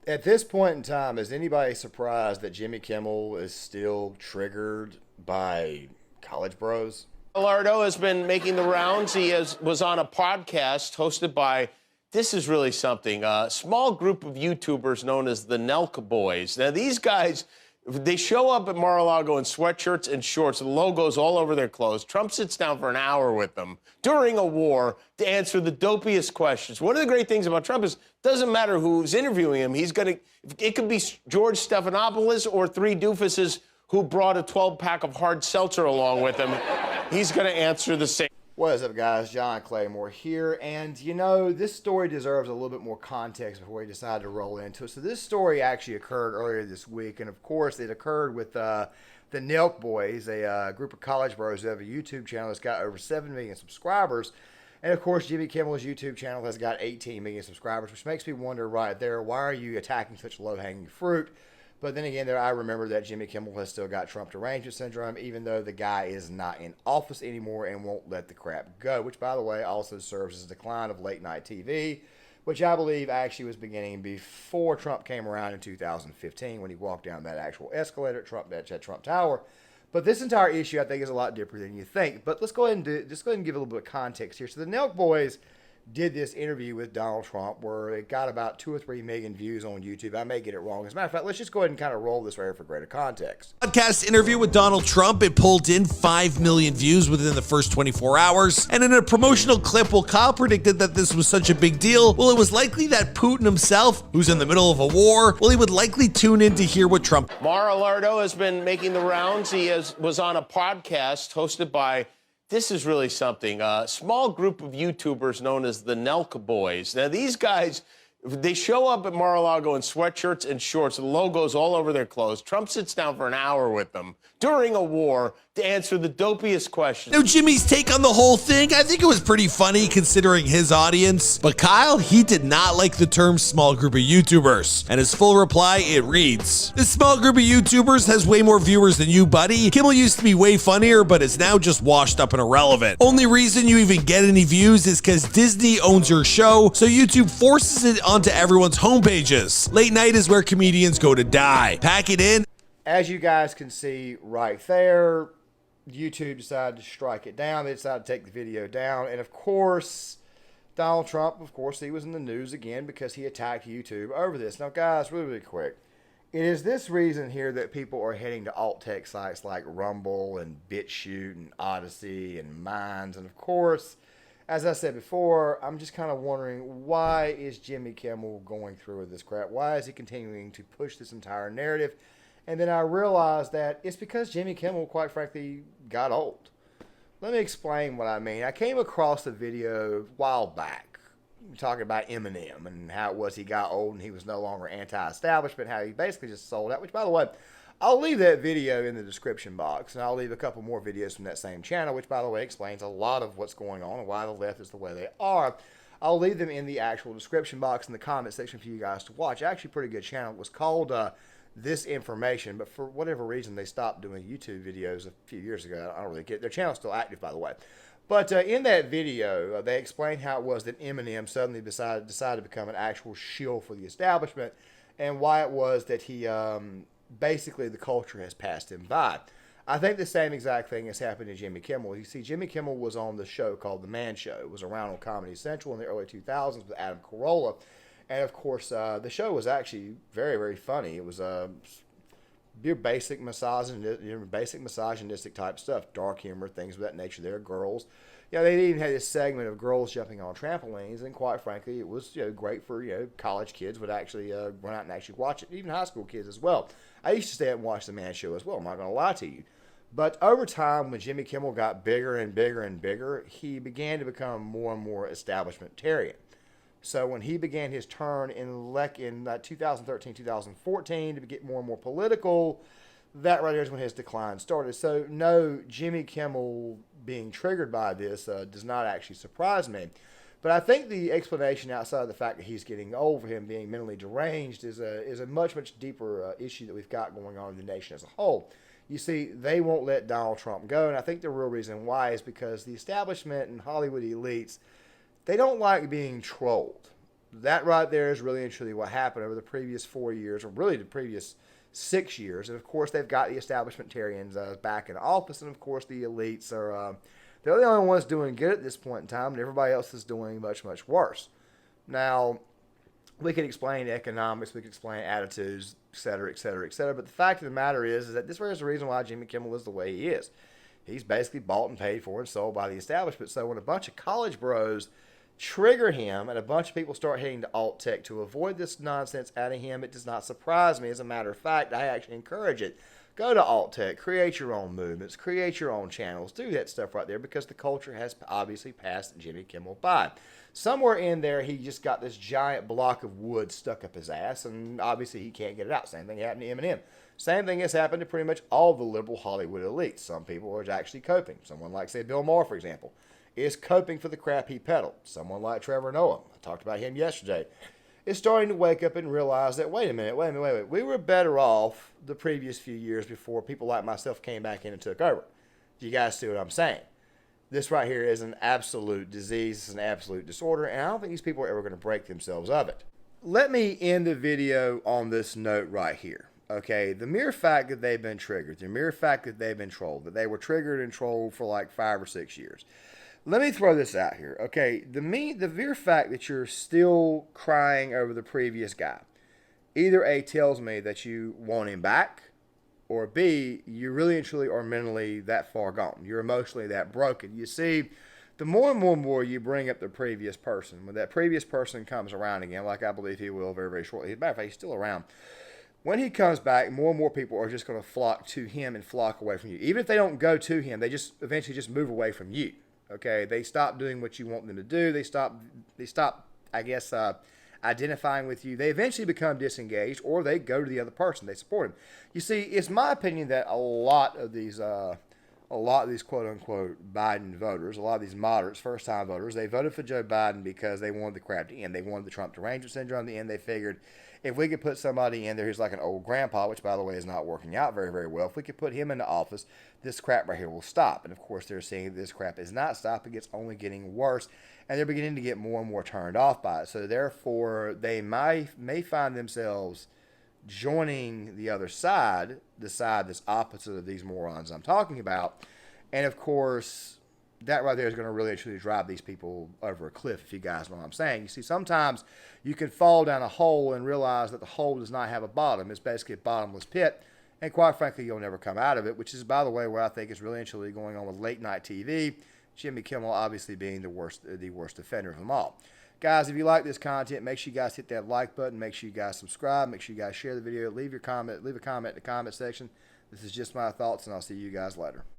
At this point in time, is anybody surprised that Jimmy Kimmel is still triggered by college bros? Lardo has been making the rounds. Was on a podcast hosted by, this is really something, a small group of YouTubers known as the Nelk boys. Now, these guys, they show up at Mar-a-Lago in sweatshirts and shorts, logos all over their clothes. Trump sits down for an hour with them during a war to answer the dopiest questions. One of the great things about Trump is it doesn't matter who's interviewing him. It could be George Stephanopoulos or three doofuses who brought a 12-pack of hard seltzer along with him. He's going to answer the same. What is up, guys? John Claymore here. And, you know, this story deserves a little bit more context before we decide to roll into it. So this story actually occurred earlier this week. And, of course, it occurred with the Nelk boys, a group of college bros who have a YouTube channel that's got over 7 million subscribers. And, of course, Jimmy Kimmel's YouTube channel has got 18 million subscribers, which makes me wonder right there, why are you attacking such low-hanging fruit? But then again, I remember that Jimmy Kimmel has still got Trump derangement syndrome, even though the guy is not in office anymore and won't let the crap go, which, by the way, also serves as a decline of late-night TV, which I believe actually was beginning before Trump came around in 2015 when he walked down that actual escalator at Trump Tower. But this entire issue, I think, is a lot deeper than you think. But let's go ahead and give a little bit of context here. So the Nelk boys did this interview with Donald Trump where it got about 2 or 3 million views on YouTube. I may get it wrong. As a matter of fact, let's just go ahead and kind of roll this right here for greater context. Podcast interview with Donald Trump. It pulled in 5 million views within the first 24 hours. And in a promotional clip, well, Kyle predicted that this was such a big deal. Well, it was likely that Putin himself, who's in the middle of a war, well, he would likely tune in to hear what Trump. Lardo has been making the rounds. Was on a podcast hosted by, this is really something, a small group of YouTubers known as the Nelk boys. Now, these guys, they show up at Mar-a-Lago in sweatshirts and shorts, logos all over their clothes. Trump sits down for an hour with them during a war to answer the dopiest questions. Now, Jimmy's take on the whole thing, I think it was pretty funny considering his audience. But Kyle, he did not like the term small group of YouTubers. And his full reply, it reads, "This small group of YouTubers has way more viewers than you, buddy. Kimmel used to be way funnier, but is now just washed up and irrelevant. Only reason you even get any views is because Disney owns your show, so YouTube forces it onto everyone's homepages. Late night is where comedians go to die. Pack it in." As you guys can see right there, YouTube decided to strike it down. They decided to take the video down. And, of course, Donald Trump, of course, he was in the news again because he attacked YouTube over this. Now, guys, really, really quick. It is this reason here that people are heading to alt-tech sites like Rumble and BitChute and Odyssey and Minds. And, of course, as I said before, I'm just kind of wondering, why is Jimmy Kimmel going through with this crap? Why is he continuing to push this entire narrative? And then I realized that it's because Jimmy Kimmel, quite frankly, got old. Let me explain what I mean. I came across a video a while back talking about Eminem and how it was he got old and he was no longer anti-establishment, how he basically just sold out, which, by the way, I'll leave that video in the description box, and I'll leave a couple more videos from that same channel, which, by the way, explains a lot of what's going on and why the left is the way they are. I'll leave them in the actual description box in the comment section for you guys to watch. Actually, pretty good channel. It was called This Information, but for whatever reason, they stopped doing YouTube videos a few years ago. I don't really get it. Their channel's still active, by the way. But in that video, they explained how it was that Eminem suddenly decided to become an actual shill for the establishment and why it was that he basically the culture has passed him by. I think the same exact thing has happened to Jimmy Kimmel. You see, Jimmy Kimmel was on the show called The Man Show. It was around on Comedy Central in the early 2000s with Adam Carolla. And, of course, the show was actually very, very funny. It was basic misogynistic type stuff, dark humor, things of that nature. There are girls. You know, they even had this segment of girls jumping on trampolines, and quite frankly, it was great for college kids would actually run out and actually watch it, even high school kids as well. I used to stay up and watch The Man Show as well. I'm not going to lie to you. But over time, when Jimmy Kimmel got bigger and bigger and bigger, he began to become more and more establishmentarian. So when he began his turn in 2013, 2014 to get more and more political, that right there is when his decline started. So no, Jimmy Kimmel being triggered by this does not actually surprise me. But I think the explanation outside of the fact that he's getting old, for him being mentally deranged, is a much, much deeper issue that we've got going on in the nation as a whole. You see, they won't let Donald Trump go, and I think the real reason why is because the establishment and Hollywood elites, they don't like being trolled. That right there is really and truly what happened over the previous 4 years, or really the previous 6 years. And of course, they've got the establishmentarians back in office, and of course, the elites are they're the only ones doing good at this point in time, and everybody else is doing much, much worse. Now, we can explain economics, we can explain attitudes, et cetera, et cetera, et cetera. But the fact of the matter is that this is the reason why Jimmy Kimmel is the way he is. He's basically bought and paid for and sold by the establishment. So when a bunch of college bros trigger him and a bunch of people start heading to alt tech to avoid this nonsense out of him, it does not surprise me. As a matter of fact, I actually encourage it. Go to alt tech, create your own movements, create your own channels, do that stuff right there, because the culture has obviously passed Jimmy Kimmel by. Somewhere in there, he just got this giant block of wood stuck up his ass, and obviously he can't get it out. Same thing happened to Eminem. Same thing has happened to pretty much all the liberal Hollywood elites. Some people are actually coping. Someone like, say, Bill Maher, for example, is coping for the crap he peddled. Someone like Trevor Noah, I talked about him yesterday, is starting to wake up and realize that, wait a minute, we were better off the previous few years before people like myself came back in and took over. You guys see what I'm saying? This right here is an absolute disease, it's an absolute disorder, and I don't think these people are ever going to break themselves of it. Let me end the video on this note right here. Okay, the mere fact that they've been triggered, the mere fact that they've been trolled, that they were triggered and trolled for like 5 or 6 years. Let me throw this out here, okay? The mere fact that you're still crying over the previous guy, either A, tells me that you want him back, or B, you really and truly are mentally that far gone. You're emotionally that broken. You see, the more and more you bring up the previous person, when that previous person comes around again, like I believe he will very, very shortly. As a matter of fact, he's still around. When he comes back, more and more people are just going to flock to him and flock away from you. Even if they don't go to him, they just eventually just move away from you. Okay, they stop doing what you want them to do. They stop, I guess, identifying with you. They eventually become disengaged, or they go to the other person. They support him. You see, it's my opinion that a lot of these quote unquote Biden voters, a lot of these moderates, first time voters, they voted for Joe Biden because they wanted the crap to end. They wanted the Trump derangement syndrome to end. They figured if we could put somebody in there who's like an old grandpa, which by the way is not working out very, very well, if we could put him into office, this crap right here will stop. And of course, they're seeing this crap is not stopping, it's only getting worse, and they're beginning to get more and more turned off by it. So therefore, they may find themselves joining the other side, the side that's opposite of these morons I'm talking about. And of course, that right there is going to really actually drive these people over a cliff, if you guys know what I'm saying. You see, sometimes you can fall down a hole and realize that the hole does not have a bottom. It's basically a bottomless pit, and quite frankly, you'll never come out of it, which is, by the way, what I think is really actually going on with late night TV. Jimmy Kimmel obviously being the worst offender of them all. Guys, if you like this content, make sure you guys hit that like button. Make sure you guys subscribe. Make sure you guys share the video. Leave a comment in the comment section. This is just my thoughts, and I'll see you guys later.